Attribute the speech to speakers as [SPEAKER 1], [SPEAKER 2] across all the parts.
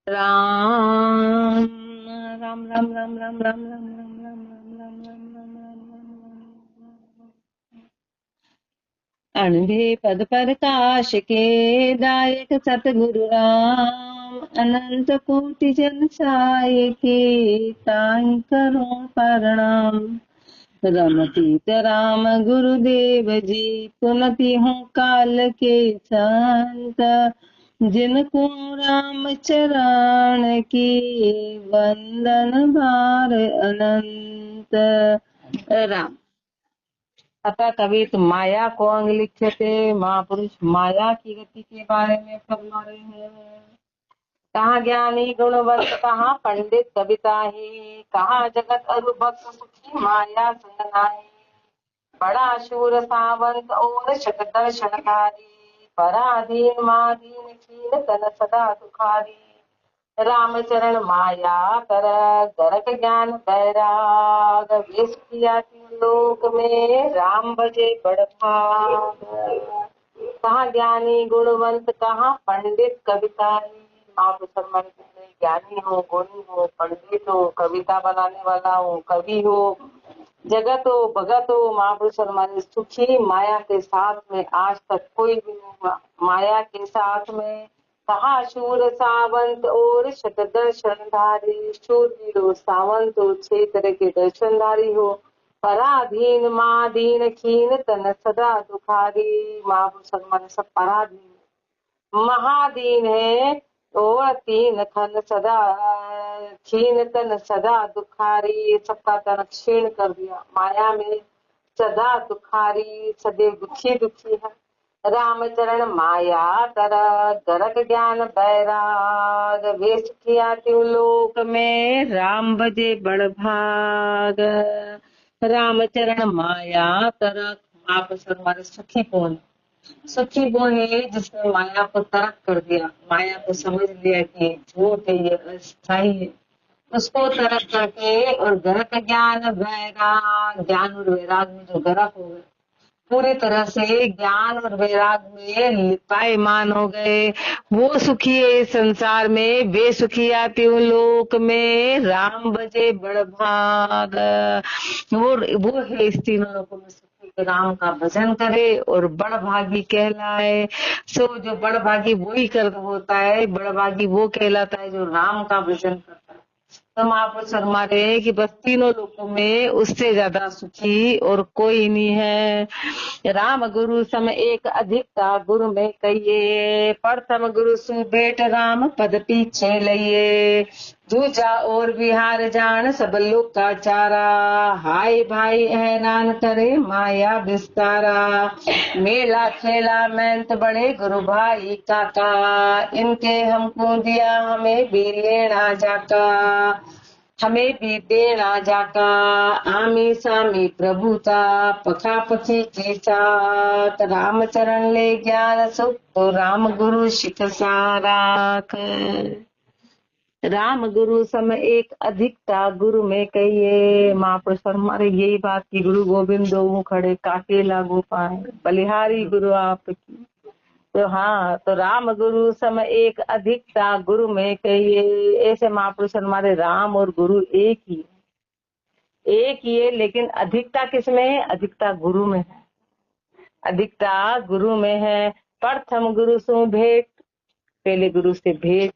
[SPEAKER 1] राम राम राम राम राम राम राम राम राम राम राम राम राम। अनभे पद प्रकाश के दायक सतगुरु राम, अनंत कोटि जन साय के ताई करो प्रणाम। रमतीत राम गुरुदेव जी, पुनति हूँ काल के संत, जिनको राम चरण की वंदन भार अनंत। राम अतः कवि माया को अंग लिखते महापुरुष माया की गति के बारे में फरमा रहे हैं। कहाँ ज्ञानी गुणवंत, कहाँ पंडित कविता ही, कहाँ जगत अरु भक्त सुखी माया संगनाही। बड़ा शूर सावंत और शत दर्शनकारी, पराधीन माधीन खीन तन सदा दुखारी। रामचरण माया कर गरक ज्ञान बैराग, विष किया तीन लोक में राम भजे बड़ भाग। कहाँ ज्ञानी गुणवंत, कहाँ पंडित कविताई। आप सम्मान ज्ञानी हो, गुणी हो, पंडित हो, कविता बनाने वाला हो, कवि हो, जगत हो, भगत हो, महापुरुष हमारे सुखी माया के साथ में आज तक कोई भी नहीं हुआ। माया के साथ में कहा शूर सावंत और शत दर्शनधारी, शूरवीर हो, सावंत हो, 6 तरह के दर्शनधारी हो, पराधीन माधीन खीन तन सदा दुखारी। महापुरुष हमारे सब पराधीन महादीन है और 3 खन सदा क्षीण तन सदा दुखारी, सबका तन क्षीण कर दिया। माया में सदा दुखारी, सदैव दुखी दुखी है। रामचरण माया कर गरक ज्ञान बैराग, वेश किया त्यों लोक में राम भजे बड़ भाग। रामचरण माया कर आप हमारे सुखी कौन, सुखी वो है जिसने माया को तर्क कर दिया, माया को समझ लिया कि झूठ है, ये अस्थाई है, उसको तर्क करके और गरक ज्ञान वैराग, ज्ञान और वैराग में जो गरक हो गए, पूरी तरह से ज्ञान और वैराग में लिपायमान हो गए, वो सुखी है इस संसार में। वे सुखी आते हो लोक में राम भजे बड़ भाग। वो है इस तीनों लोकों में सुखी, राम का भजन करे और बड़ भागी कहलाए। सो जो बड़ भागी वो ही कर होता है, बड़ भागी वो कहलाता है जो राम का भजन करता है। तो महापुरुष फरमा रहे हैं कि बस तीनों लोकों में उससे ज्यादा सुखी और कोई नहीं है। राम गुरु सम एक अधिकता, गुरु में कहिए, प्रथम गुरु सु भेट राम पद पीछे लइए। दूजा और विहार जान सब लोग का चारा, हाय भाई हैरान करे माया विस्तारा। मेला खेला मेहनत बड़े गुरु भाई काका, इनके हमको दिया हमें भी लेना जाका, हमें भी देना जाका। आमी सामी प्रभुता पखा पखी के साथ, रामचरण ले ज्ञान सुख तो राम गुरु शिख साराख। राम गुरु सम एक अधिकता, गुरु में कहिए। महापुरुष हमारे यही बात की गुरु गोविंद दो खड़े काटे लागू पाए, बलिहारी गुरु आपकी। तो हाँ, तो राम गुरु सम एक अधिकता, गुरु में कहिए। ऐसे महापुरुष हमारे राम और गुरु एक ही है, लेकिन अधिकता किसमें है? अधिकता गुरु में है, अधिकता गुरु में है। प्रथम गुरु सु भेंट, पहले गुरु से भेंट,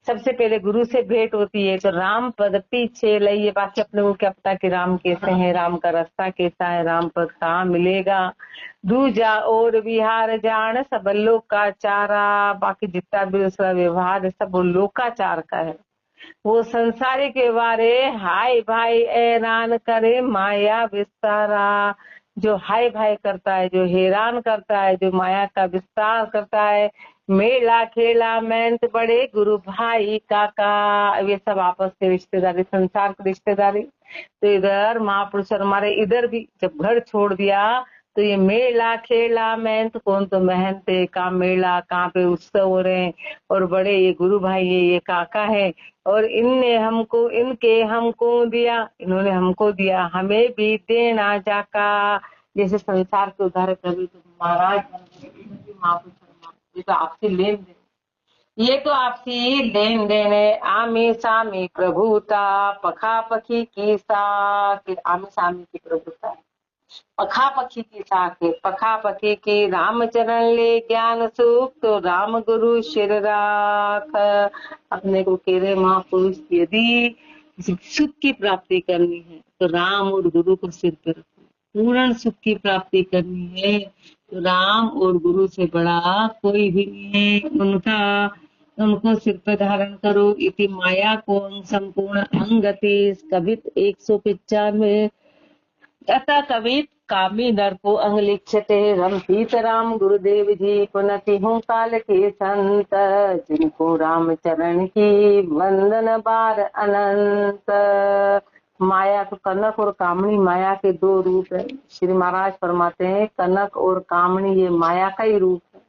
[SPEAKER 1] सबसे पहले गुरु से भेंट होती है। तो राम पद पीछे लइए, बाकी अपने को क्या पता कि राम कैसे हैं, राम का रास्ता कैसा है, राम पद कहाँ मिलेगा। दूजा और विहार जान सब लोकाचारा, बाकी जितना भी उसका व्यवहार है सब वो लोकाचार का है। वो संसारी के बारे हाय भाई ऐरान करे माया विस्तारा, जो हाय भाई करता है, जो हैरान करता है, जो माया का विस्तार करता है। मेला खेला मेहनत बड़े गुरु भाई काका, ये सब आपस के रिश्तेदारी, संसार की रिश्तेदारी। तो इधर महापुरुष हमारे इधर भी जब घर छोड़ दिया तो ये मेला खेला मेहनत, कौन तो मेहनत है, कहाँ मेला, कहाँ पे उत्सव हो रहे हैं, और बड़े ये गुरु भाई है, ये काका है, और इनने हमको, इनके हमको दिया, इन्होंने हमको दिया, हमें भी देना जाका। जैसे संसार के उदाहरण कभी तो महाराज महापुरुष, ये तो आपसे लेन देन, ये तो आपसी लेन देन है। आमी सामी प्रभुता पखा पखी की साख, आमी सामी की प्रभुता है। पखा पखी की साख है, पखा पखी की रामचरण ले ज्ञान सुख, तो राम गुरु शिर राख। अपने को कह रहे महापुरुष, यदि सुख की प्राप्ति करनी है तो राम और गुरु को सिर पर रखो। पूर्ण सुख की प्राप्ति करनी है तो राम और गुरु से बड़ा कोई भी नहीं है। उनको सिर पर धारण करो। इति माया को अंग संपूर्ण अंगति, कवित 195। अतः कवित कामी नर को अंग लिखते, रम सीताराम गुरुदेव जी पुनति हूँ काल के संत, जिनको राम चरण की वंदन बार अनंत। माया तो कनक और कामनी माया के दो रूप है। श्री महाराज फरमाते हैं कनक और कामनी ये माया का ही रूप है।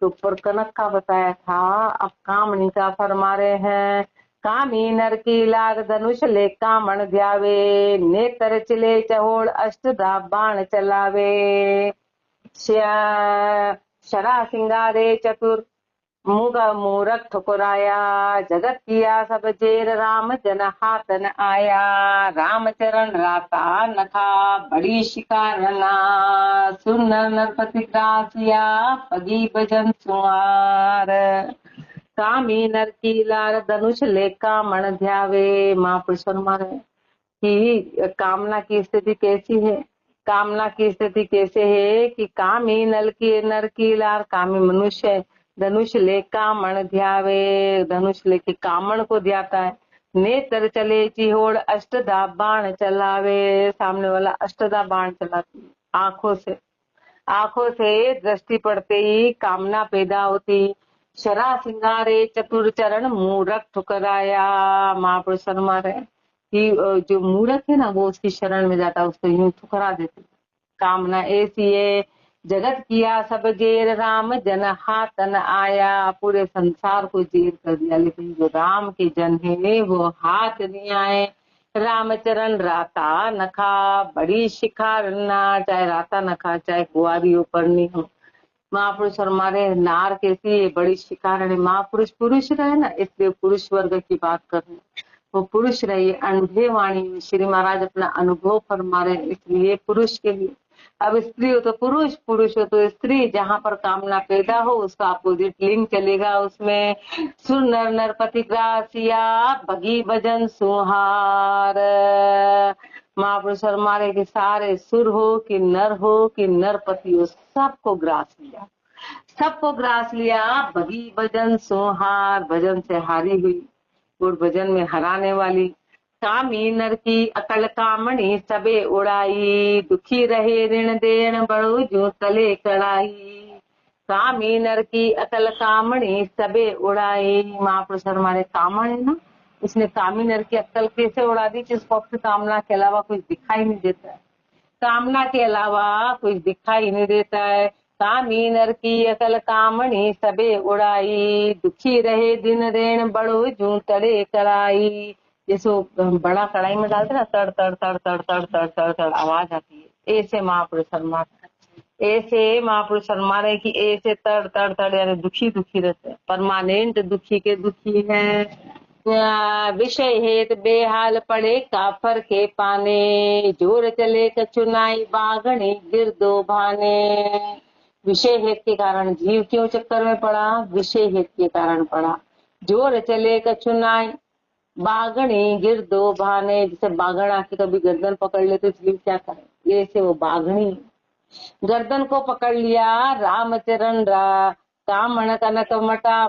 [SPEAKER 1] तो ऊपर कनक का बताया था, अब कामनी का फरमा रहे हैं। कामी नर की लाग धनुष ले कामण ध्यावे, नेत्र चले चहोड़ अष्टधा बाण चलावे। शरा सिंगारे चतुर मुगा मूरख ठुकराया, जगत किया सब जेर राम जन हाथन आया। राम चरण राता नखा बड़ी शिकारना, सुन नरपति ग्रासिया पगी भजन सुहार। कामी नर की लार धनुष ले कामण ध्यावे। महापुरुष फरमाते कि कामना की स्थिति कैसी है। कामना की स्थिति कैसे है कि कामी नर की लार, कामी मनुष्य धनुष ले कामण ध्यावे, धनुष लेके कामण को ध्याता है। नेत्र चले चिहोड़ अष्टधा बाण चलावे, सामने वाला अष्टधा बाण चलाती है। आंखों से दृष्टि पड़ते ही कामना पैदा होती। शरा सिंगारे चतुर चरण मूरख ठुकराया। महापुरुष फरमा रहे कि जो मूर्ख है ना वो उसकी शरण में जाता है, उसको यूं ठुकरा देते। कामना ऐसी है, जगत किया सब जेर राम जन हाथन आया, पूरे संसार को जेर कर दिया, लेकिन जो राम के जन है वो हाथ नहीं आए। रामचरण राता नखा बड़ी शिखारना, चाहे राता नखा चाहे कुआरी ऊपर नहीं हो। महापुरुष और हमारे नार कैसी बड़ी शिकार है। महापुरुष पुरुष रहे ना, इसलिए पुरुष वर्ग की बात कर रहे हैं। वो पुरुष रहे अंधे वाणी में श्री महाराज अपना अनुभव फरमा रहे, इसलिए पुरुष के लिए। अब स्त्री हो तो पुरुष, पुरुष हो तो स्त्री, जहां पर कामना पैदा हो उसका अपोजिट लिंग चलेगा उसमें। सुर नर नरपति ग्रासिया भगी भजन सुहार। महापुरुष हमारे के सारे सुर हो कि नरपति हो, सबको ग्रास लिया, सबको ग्रास लिया। भगी भजन सुहार, भजन से हारी हुई और भजन में हराने वाली। कामी नर की अकल कामणी सबे उड़ाई, दुखी रहे ऋण देण बड़ो जो तले कड़ाई। कामी नर की अकल कामणी सबे उड़ाई। महापुरुष हमारे कामण ना, उसने कामी नर की अक्ल कैसे उड़ा दी, जिसको अपनी कामना के अलावा कुछ दिखाई नहीं देता है। कामना के अलावा कुछ दिखाई नहीं देता है। कामी नर की अकल कामणी सबे उड़ाई, दुखी रहे दिन रेण बड़ो जू तड़े कड़ाई। जैसे बड़ा कढ़ाई में डालते ना, तड़ तड़ तड़ तड़ तड़ तड़ तड़ तड़ आवाज आती है, ऐसे महापुरुष फरमा, ऐसे महापुरुष फरमा रहे कि ऐसे तड़ तड़ तड़ यानी दुखी दुखी रहते, परमानेंट दुखी के दुखी है। विषय हेत बेहाल पड़े काफर के पाने, जोर चले कचुनाई बागणी गिर दो भाने। विषय हेत के कारण जीव क्यों चक्कर में पड़ा, विषय हेत के कारण पड़ा। जोर चले कचुनाई बागणी गिर दो भाने, जैसे बाघण आके कभी गर्दन पकड़ ले तो जीव क्या करे, ऐसे वो बाघणी गर्दन को पकड़ लिया। रामचरण कामण कनक मटा,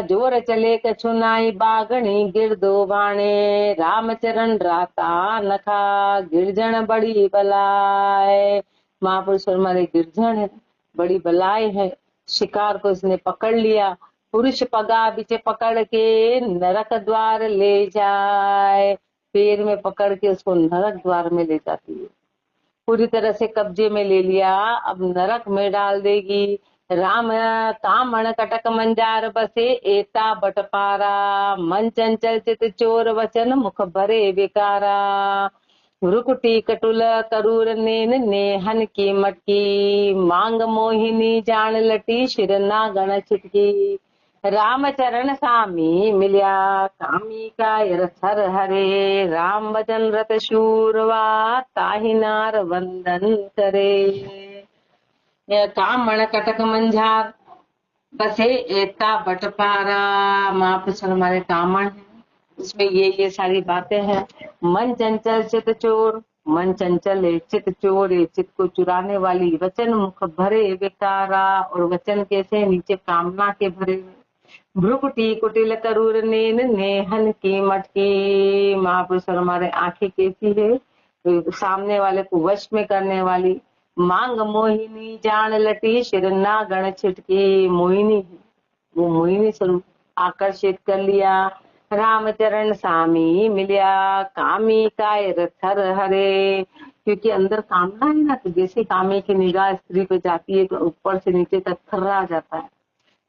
[SPEAKER 1] जोर चले कछुनाई बागणी गिर दो भाणे। रामचरण राता नखा गिरजन बड़ी बलाय। महापुरुष हमारे गिरजन है, बड़ी बलाय है। शिकार को इसने पकड़ लिया, पुरुष पगा बीच पकड़ के नरक द्वार ले जाए। पैर में पकड़ के उसको नरक द्वार में ले जाती है, पूरी तरह से कब्जे में ले लिया, अब नरक में डाल देगी। राम कामण कटक मंजार बसे एता बटपारा, मन चंचल चित चोर वचन मुख भरे विकारा। रुकुटी कटुल करूर नेन नेहन की मटकी, मांग मोहिनी जान लटी शिर नागण छिटकी। राम चरण सामी मिलिया कामी का सर हरे, राम भजन रत शूरवा ताहि नार वंदन करे। कामण कटक मंझार बसे एता बटपारा। महापुरुष हमारे कामण है, उसमें ये सारी बातें हैं। मन चंचल चित चोर, मन चंचल है चित चोर है, चित को चुराने वाली। वचन मुख भरे विकारा, और वचन कैसे नीचे कामना के भरे हुए। भ्रुकुटी कुटिल करूर नेन नेहन की मटकी। महापुरुष हमारे आंखें कैसी है, सामने वाले को वश में करने वाली। मांग मोहिनी जान लटी शिर नागण छिटकी। मोहिनी है, वो मोहिनी स्वरूप आकर्षित कर लिया। रामचरण सामी मिलिया कामी काय थर हरे। क्योंकि अंदर कामना है ना, तो जैसे कामी की निगाह स्त्री पे जाती है तो ऊपर से नीचे तक थर्रा जाता है।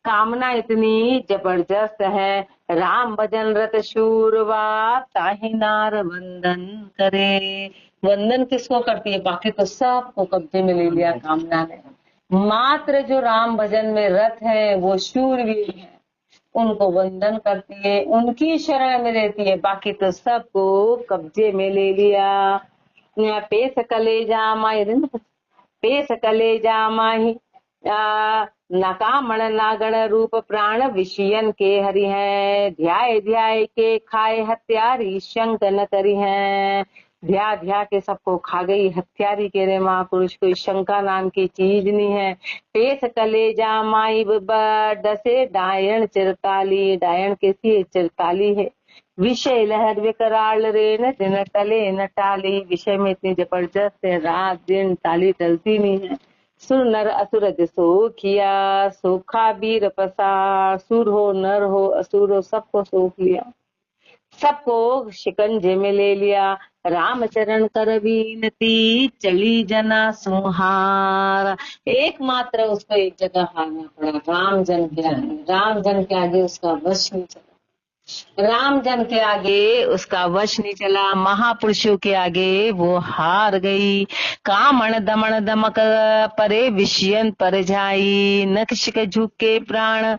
[SPEAKER 1] कामना इतनी जबरदस्त है। राम भजन रत शूरवा ताहि नार वंदन करे। वंदन किसको करती है, बाकी तो सबको कब्जे में ले लिया कामना ने। मात्र जो राम भजन में रत है वो शूरवीर है, उनको वंदन करती है, उनकी शरण में रहती है, बाकी तो सबको कब्जे में ले लिया। पेश कलेजा माही, पेश कलेजा माही नकामण नागण रूप प्राण विषयन के हरि है। ध्याय ध्याय के खाए हत्यारी शंक न करी है। ध्या ध्या के सबको खा गई हत्यारी के रे महापुरुष, कोई शंका नाम की चीज नहीं है। पेश कलेजा माई डसे डायण चिरताली। डायण कैसी है, चिरताली है। विषय लहर विकराल रे न दिन टले न टाली। विषय में इतनी जबरदस्त है, रात दिन ताली टलती नहीं है। सुर नर असुर दिसो किया, सोखा बीर पसार। सुर हो नर हो असुर हो, सबको सोख लिया, सबको शिकंजे में ले लिया। रामचरण कर बीनती चली जना सुहार। एकमात्र उसको एक जगह हारना पड़ा, राम जन के आगे। राम जन के आगे उसका वश नहीं चला, राम जन के आगे उसका वश नहीं चला, महापुरुषों के आगे वो हार गई। कामण दमन दमक परे विषयन पर जाई। नक्श के झुके प्राण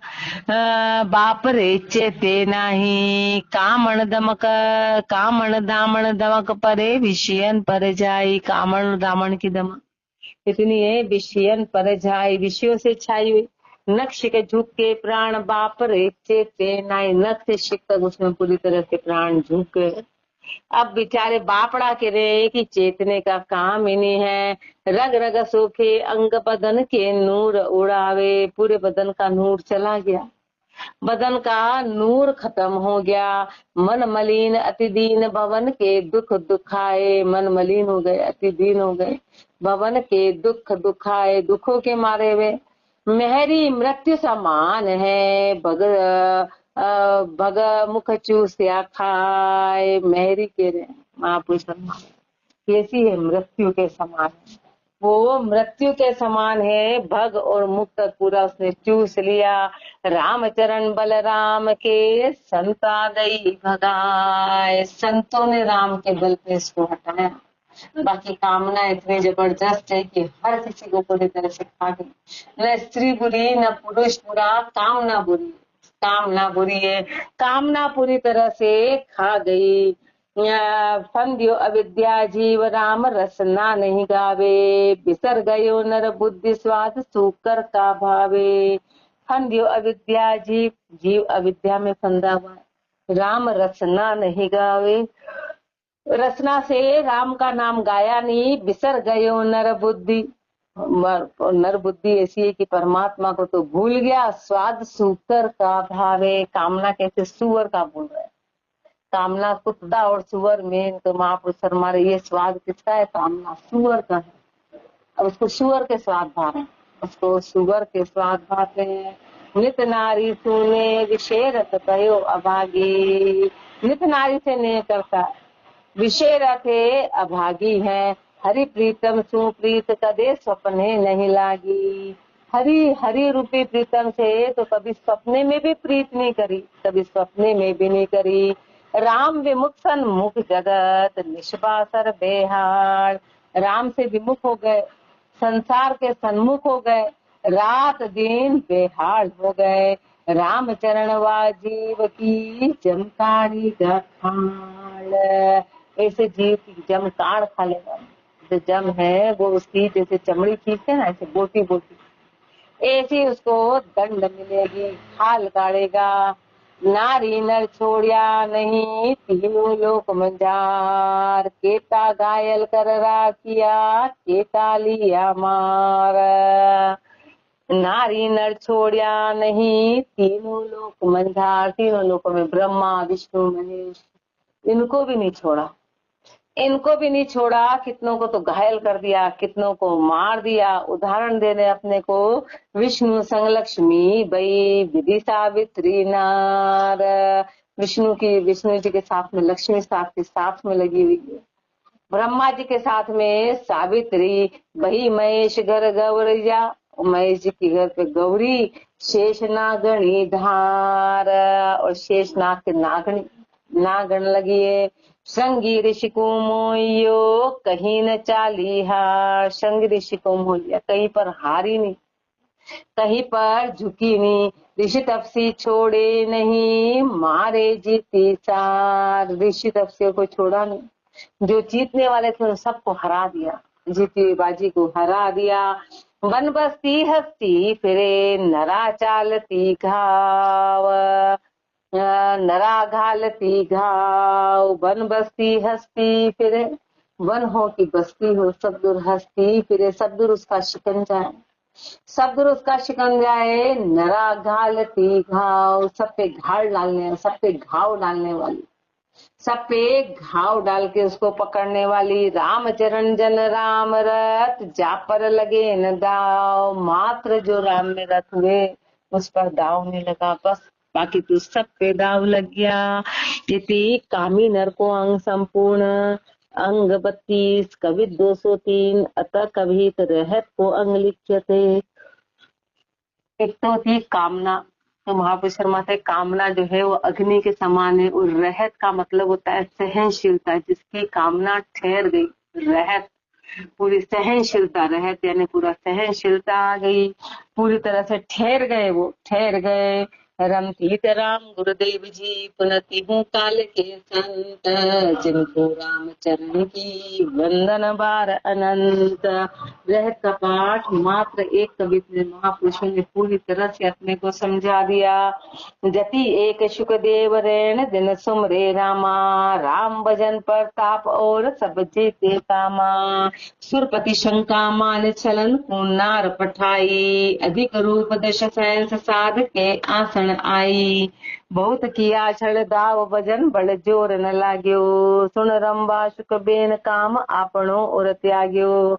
[SPEAKER 1] बाप रे चेते नाही। कामण दामन दमक परे विषयन पर जाई। कामण दामन की दमक इतनी है, विषयन पर जाई, विषयों से छाई हुई। नक्श के झुक के प्राण बाप रे चेते नाई। नख से शिक तक उसमें पूरी तरह से प्राण झुक गए। अब बेचारे बापड़ा के रे कि चेतने का काम ही नहीं है। रग रग सोखे अंग बदन के नूर उड़ावे। पूरे बदन का नूर चला गया, बदन का नूर खत्म हो गया। मन मलिन अति दीन भवन के दुख दुखाए। मन मलिन हो गए, अति दीन हो गए, भवन के दुख दुखाए। दुखों के मारे वे मेहरी मृत्यु समान है। भग मुख चूसिया खाए। मेहरी के रे महापुरुष कैसी है, मृत्यु के समान है। वो मृत्यु के समान है, भग और मुख तक पूरा उसने चूस लिया। रामचरण बलराम के संता दई भगाए। संतों ने राम के बल पे इसको हटाया। बाकी कामना इतनी जबरदस्त है कि हर किसी को पूरी तरह से खा गई। न स्त्री बुरी न पुरुष बुरा, कामना बुरी, कामना बुरी है। कामना पूरी तरह से खा गई। फंद्यो अविद्या जीव राम रसना नहीं गावे। बिसर गयो नर बुद्धि स्वाद सूकर का भावे। फंद्यो अविद्या जीव, जीव अविद्या में फंदा हुआ है। राम रसना नहीं गावे, रचना से राम का नाम गाया नहीं। बिसर गयो नर बुद्धि, नर बुद्धि ऐसी है कि परमात्मा को तो भूल गया। स्वाद सूकर का भावे। कामना कैसे सुअर का बोल रहा है, कामना कुत्ता और सुअर में, तो महापुरुष हमारे ये स्वाद किसका है, कामना सुअर का है। अब उसको सुअर के स्वाद भा रहे हैं, उसको सुअर के स्वाद भाते हैं। नित नारी सुने विषय रथ कहो अभागी। नित नारी से नहीं करता, विषय रथे अभागी है। हरि प्रीतम सुप्रीत कदे स्वप्ने नहीं लागी। हरि हरि रूपी प्रीतम से तो कभी सपने में भी प्रीत नहीं करी, कभी सपने में भी नहीं करी। राम विमुख सन्मुख जगत निष्पासर बेहाल। राम से विमुख हो गए, संसार के सन्मुख हो गए, रात दिन बेहाल हो गए। राम चरण वाजीव की जमकारी गठाल। ऐसे जीव की जम काढ़ खा लेगा। जो जम है वो उसकी जैसे चमड़ी खींचते ना, ऐसे बोटी बोटी ऐसी उसको दंड मिलेगी, खाल गाड़ेगा। नारी नर छोड़िया नहीं, तीनों लोक मंजार। केता घायल कर राखिया, केता लिया मार। नारी नर छोड़िया नहीं, तीनों लोक मंझार। तीनों लोकों में ब्रह्मा विष्णु महेश, इनको भी नहीं छोड़ा। इनको भी नहीं छोड़ा, कितनों को तो घायल कर दिया, कितनों को मार दिया। उदाहरण देने अपने को, विष्णु संग लक्ष्मी बई, विधि सावित्री नार। विष्णु जी के साथ में लक्ष्मी साथ में लगी हुई है। ब्रह्मा जी के साथ में सावित्री, वही महेश घर गौरिया, महेश जी के घर पे गौरी। शेष नागणी धार, और शेष नाग के नागणी नागण लगी है। श्रृंगी ऋषि को मोयो, कहीं न चाली हार। श्रृंगी ऋषि को मोह लिया, कहीं पर हारी नहीं, कहीं पर झुकी नहीं। ऋषि तपसी छोड़े नहीं, मारे जीती सार। ऋषि तपसी को छोड़ा नहीं, जो जीतने वाले थे उन सबको हरा दिया, जीती बाजी को हरा दिया। वन बस्ती हस्ती फिरे, नरा चालती घाव। नरा घालती घाव, वन बस्ती हस्ती फिरे। वन हो कि बस्ती हो, सब दूर हस्ती फिरे, सब दूर उसका शिकंजा है। सब दूर उसका शिकंजा है। नरा घालती घाव, सब पे घाव डालने, सब पे घाव डालने वाली, सब पे घाव डाल के उसको पकड़ने वाली। राम चरण जन राम रथ, जा पर लगे न दाव। मात्र जो राम में रथ हुए उस पर दाव नहीं लगा, बस बाकी तो सब पे दाव लग गया। इति कामी नर को अंग संपूर्ण, अंग 32 कवि 203, अतः कभी रहत को अंग लिख्यते। एक तो थी कामना, तो महापुरुष शर्मा कामना जो है वो अग्नि के समान है। और रहत का मतलब होता है सहनशीलता, जिसकी कामना ठहर गई। रहत पूरी सहनशीलता, रहत यानी पूरा सहनशीलता आ गई, पूरी तरह से ठहर गए, वो ठहर गए। रमती राम गुरुदेव जी, पुनति हूँ काल के संत, जिनको राम चरण की वंदन बार अनंत। रहत का पाठ मात्र एक कवि ने, महापुरुषों ने पूरी तरह से अपने को समझा दिया। जति एक सुखदेव रेण, दिन सुमरे रामा। राम भजन प्रताप और सब जीते कामा। सुरपति शंका मान चलन, नार पठाई। अधिक रूप दश सहस, साध के आसन आई। बहुत किया छड़ दाव भजन, बड़ जोर न लाग्यो। सुन रंबा सुख बेन काम, आपनो और त्याग्यो।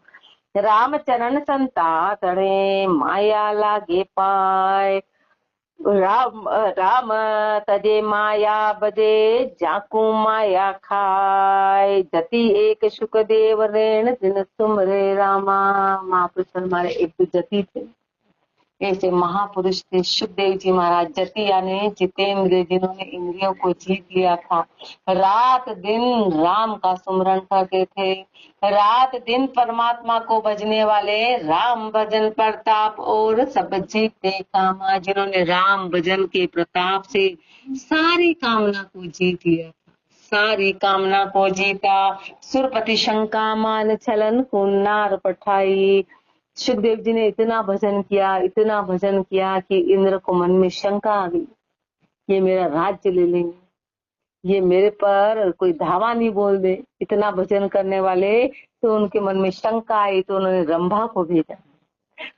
[SPEAKER 1] राम चरण संता तड़े, माया लागे पाय। राम तजे माया बजे, जाकू माया खाय। जति एक सुखदेव रेण, दिन सुमरे रामा। महापुरुष हमारे एक तो जति थे, ऐसे महापुरुष थे सुखदेव जी महाराज। जति यानी जितेंद्र, जिन्होंने इंद्रियों को जीत लिया था। रात दिन राम का सुमरण करते थे, रात दिन परमात्मा को भजने वाले। राम भजन प्रताप और सब जीते कामा, जिन्होंने राम भजन के प्रताप से सारी कामना को जीत लिया, सारी कामना को जीता। सुरपति शंका मान छलन, नार पठाई। सुखदेव जी ने इतना भजन किया, इतना भजन किया कि इंद्र को मन में शंका आ गई, ये मेरा राज्य ले लेंगे, ये मेरे पर कोई धावा नहीं बोल दे। इतना भजन करने वाले, तो उनके मन में शंका आई, तो उन्होंने रंभा को भेजा।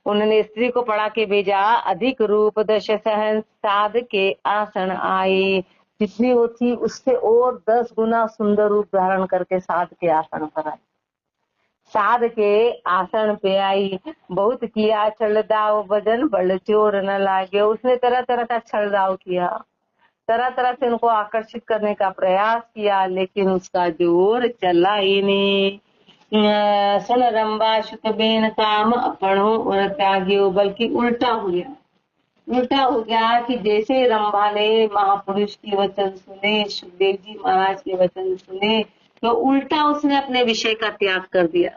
[SPEAKER 1] उन्होंने स्त्री को पढ़ा के भेजा। अधिक रूप दश सहन, साध के आसन आई। जितनी वो थी उससे और 10 गुना सुंदर रूप धारण करके साध के आसन पर आई। साध के आसन पे आई। बहुत किया छल दाव भजन, बड़ चोर न लागे। उसने तरह तरह का छल दाव किया, तरह तरह से उनको आकर्षित करने का प्रयास किया, लेकिन उसका जोर चला ही नहीं। सुन रंबा सुत बेन काम, अपनो और त्याग्यो। बल्कि उल्टा हो गया, उल्टा हो गया कि जैसे रंभा ने महापुरुष के वचन सुने, सुखदेव जी महाराज के वचन सुने, तो उल्टा उसने अपने विषय का त्याग कर दिया।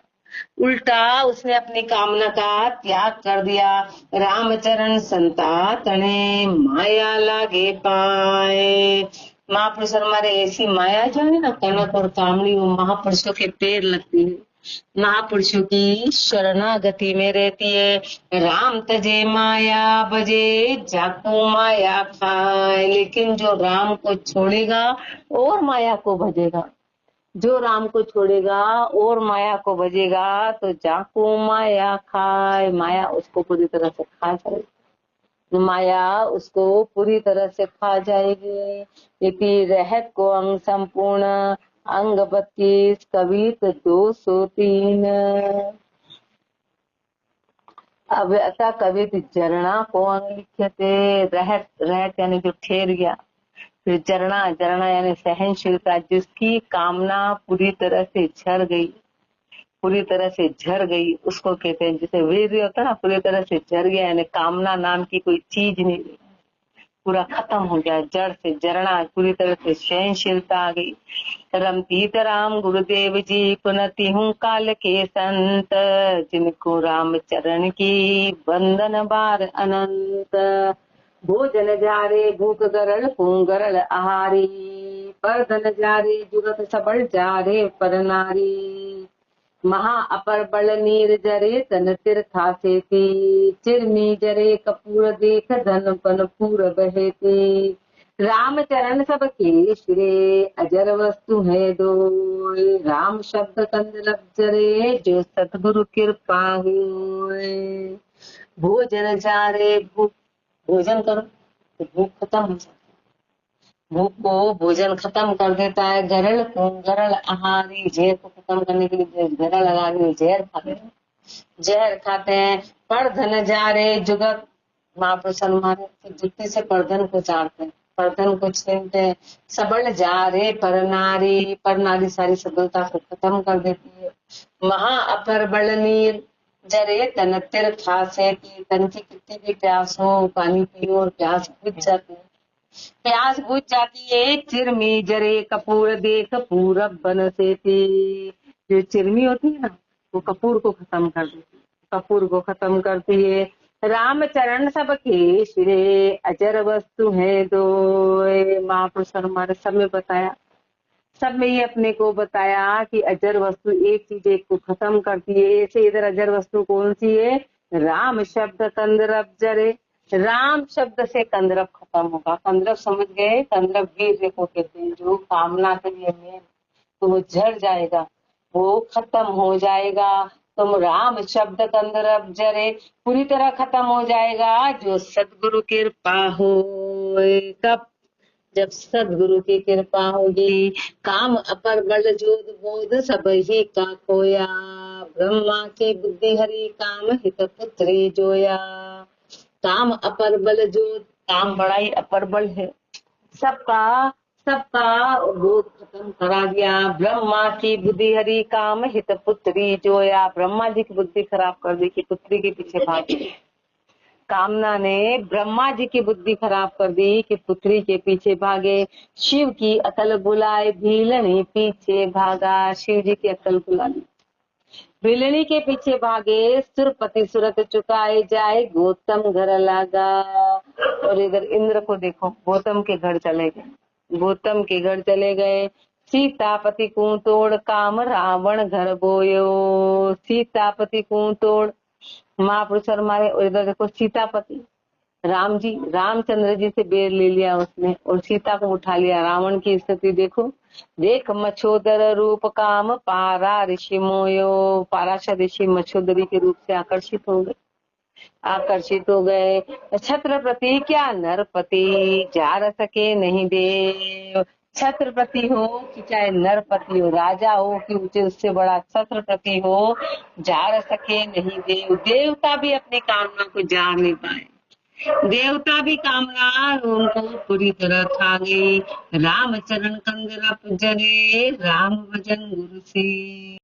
[SPEAKER 1] उल्टा उसने अपनी कामना का त्याग कर दिया। रामचरण संता तने माया लागे पाए। महापुरुष हमारे ऐसी माया जो है ना, कनक और कामड़ी, वो महापुरुषों के पैर लगती है, महापुरुषों की शरणागति में रहती है। राम तजे माया बजे जाको माया खाए। लेकिन जो राम को छोड़ेगा और माया को भजेगा, जो राम को छोड़ेगा और माया को भजेगा, तो जाको माया खाए, माया उसको पूरी तरह से खा जाएगी, माया उसको पूरी तरह से खा जाएगी। यदि रहत को अंग संपूर्ण, अंग 32 कवित 203। अब अतः कवित जरणा को अंग लिखते। रहत, रहत यानी जो ठहर गया। फिर जरणा, जरणा यानी सहनशीलता, जिसकी कामना पूरी तरह से झर गई, पूरी तरह से झर गई, उसको कहते हैं। जैसे वीर्य होता है ना, पूरी तरह से झर गया, यानी कामना नाम की कोई चीज नहीं, पूरा खत्म हो गया, जड़ से जरणा, पूरी तरह से सहनशीलता आ गई। रमतीत राम गुरुदेव जी पुनति हूँ काल के संत, जिनको राम चरण की बंदन बार अनंत। भोजन जारे भूख गरल गरल आहारी, पर धन जारे जुगत सबल जारे पर नारी। महा अपर बल नीर जरे तन तीर्था सेती, चिरमी जरे कपूर देख धन पन पूर बहेती। राम चरण सब के श्रे अजर वस्तु है दोय, राम शब्द कंद लब जरे जो सतगुरु कृपा होय। भोजन जारे भूख, भोजन करो तो भूख खत्म हो जाती है, भूख को भोजन खत्म कर देता है। गरल को गरल आहारी, जहर को खत्म करने के लिए गरल लगा के जहर खाते हैं, जहर खाते हैं। पर धन जारे जुगत, महापुरुष हमारे जुत्ती से परधन को चाड़ते हैं, परधन को छीनते हैं। सबल जारे पर नारी, पर नारी सारी सबलता को खत्म कर देती है। महा अपर बल नीर जरे तन तीर्था से, तन की कितनी भी प्यास हो पानी पियो और प्यास बुझ जाती है, प्यास बुझ जाती है। चिरमी जरे कपूर देख पूरब बन से थी, जो चिरमी होती है ना, वो कपूर को खत्म कर देती है, कपूर को खत्म करती है। राम चरण सब के श्रे अजर वस्तु है दो। महापुरुष हमारे सब में बताया, सब में ये अपने को बताया कि अजर वस्तु एक चीज एक को खत्म करती है। ऐसे इधर अजर वस्तु कौन सी है? राम शब्द कंदरब जरे, राम शब्द से कंदरब खत्म होगा। कंदरब समझ गए? कंदरब वीर्य को कहते हैं, जो कामना के लिए मेन, तो वो झड़ जाएगा, वो खत्म हो जाएगा। तुम राम शब्द कंदरब जरे, पूरी तरह खत्म हो जाएगा जो सतगुरु कृपा हो। कब? जब सदगुरु की कृपा होगी। काम अपर बल जोध बोध सब ही का खोया, ब्रह्मा के बुद्धि हरि काम हित पुत्री जोया। काम अपर बल जोध, काम बड़ा ही अपर बल है, सबका सबका बोध खत्म करा दिया। ब्रह्मा की बुद्धि हरि काम हित पुत्री जोया, ब्रह्मा जी की बुद्धि खराब कर दी कि पुत्री के पीछे भागी। कामना ने ब्रह्मा जी की बुद्धि खराब कर दी कि पुत्री के पीछे भागे। शिव की अकल बुलाए भीलनी पीछे भागा, शिव जी की अकल बुला ली, भीलनी के पीछे भागे। सुरपति सुरत चुकाए जाए, गौतम घर लागा। और इधर इंद्र को देखो, गौतम के घर चले गए, गौतम के घर चले गए। सीतापति को तोड़ काम रावण घर बोयो, सीतापति को तोड़, महापुरुष हमारे। और इधर देखो सीतापति, राम जी, रामचंद्र जी से बेर ले लिया उसने और सीता को उठा लिया। रावण की स्थिति देखो, देख मछोदर रूप काम पारा ऋषि मोयो, पाराशर ऋषि मछोदरी के रूप से आकर्षित हो गए, आकर्षित हो गए। छत्रपति क्या नरपति, जा सके नहीं देव। छत्रपति हो कि चाहे नरपति हो, राजा हो कि ऊंचे उससे बड़ा छत्रपति हो, जा सके नहीं देव। देवता भी अपनी कामना को जा नहीं पाए, देवता भी कामना उनको पूरी तरह खा गई। राम चरण कंदरप जरे, राम भजन गुरु से।